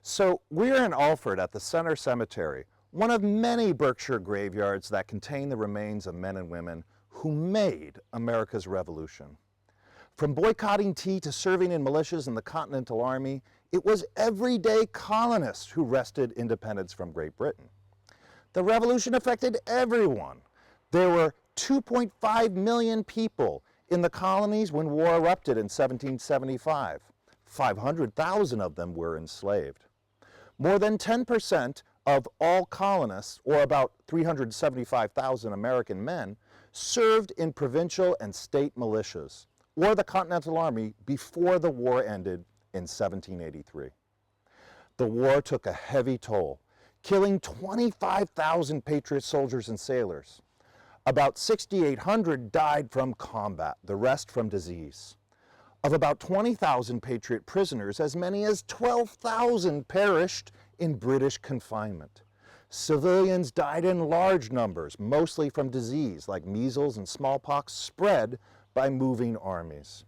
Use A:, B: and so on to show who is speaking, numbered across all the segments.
A: So we're in Alford at the Center Cemetery, one of many Berkshire graveyards that contain the remains of men and women who made America's Revolution. From boycotting tea to serving in militias in the Continental Army, it was everyday colonists who wrested independence from Great Britain. The Revolution affected everyone. There were 2.5 million people in the colonies when war erupted in 1775. 500,000 of them were enslaved. More than 10% of all colonists, or about 375,000 American men, served in provincial and state militias, or the Continental Army before the war ended in 1783. The war took a heavy toll, killing 25,000 Patriot soldiers and sailors. About 6,800 died from combat, the rest from disease. Of about 20,000 Patriot prisoners, as many as 12,000 perished in British confinement. Civilians died in large numbers, mostly from disease like measles and smallpox spread by moving armies.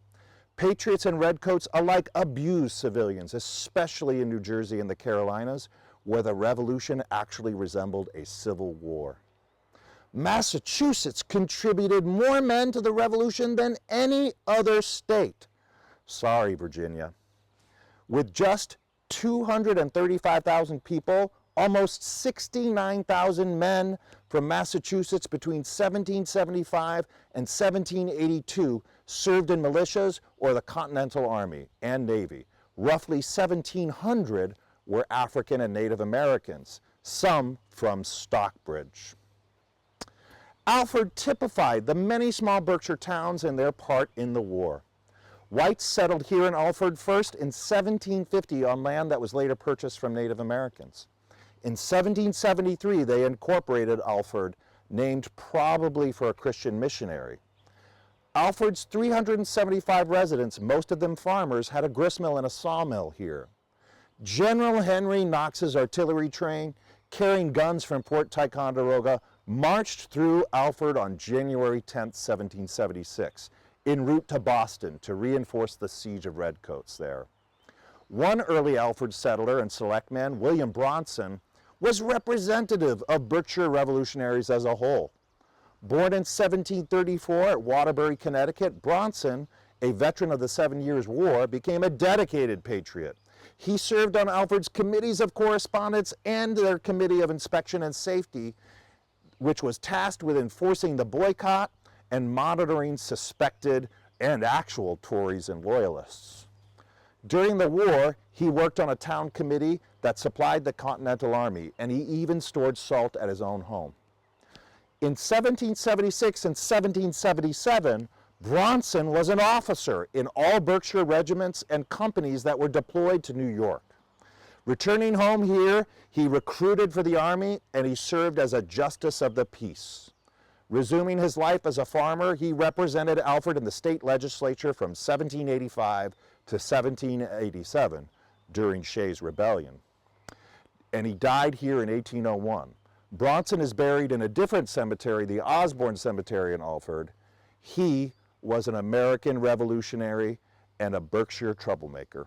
A: Patriots and redcoats alike abused civilians, especially in New Jersey and the Carolinas, where the Revolution actually resembled a civil war. Massachusetts contributed more men to the Revolution than any other state. Sorry, Virginia. With just 235,000 people, almost 69,000 men from Massachusetts between 1775 and 1782 served in militias or the Continental Army and Navy. Roughly 1,700 were African and Native Americans, some from Stockbridge. Alford typified the many small Berkshire towns and their part in the war. Whites settled here in Alford first in 1750 on land that was later purchased from Native Americans. In 1773, they incorporated Alford, named probably for a Christian missionary. Alford's 375 residents, most of them farmers, had a gristmill and a sawmill here. General Henry Knox's artillery train, carrying guns from Fort Ticonderoga, marched through Alford on January 10, 1776, en route to Boston to reinforce the siege of redcoats there. One early Alford settler and selectman, William Bronson, was representative of Berkshire revolutionaries as a whole. Born in 1734 at Waterbury, Connecticut, Bronson, a veteran of the 7 Years' War, became a dedicated patriot. He served on Alford's committees of correspondence and their Committee of Inspection and Safety, which was tasked with enforcing the boycott and monitoring suspected and actual Tories and Loyalists. During the war, he worked on a town committee that supplied the Continental Army, and he even stored salt at his own home. In 1776 and 1777, Bronson was an officer in all Berkshire regiments and companies that were deployed to New York. Returning home here, he recruited for the Army and he served as a justice of the peace. Resuming his life as a farmer, he represented Alford in the state legislature from 1785 to 1787 during Shays' Rebellion. And he died here in 1801. Bronson is buried in a different cemetery, the Osborne Cemetery in Alford. He was an American revolutionary and a Berkshire troublemaker.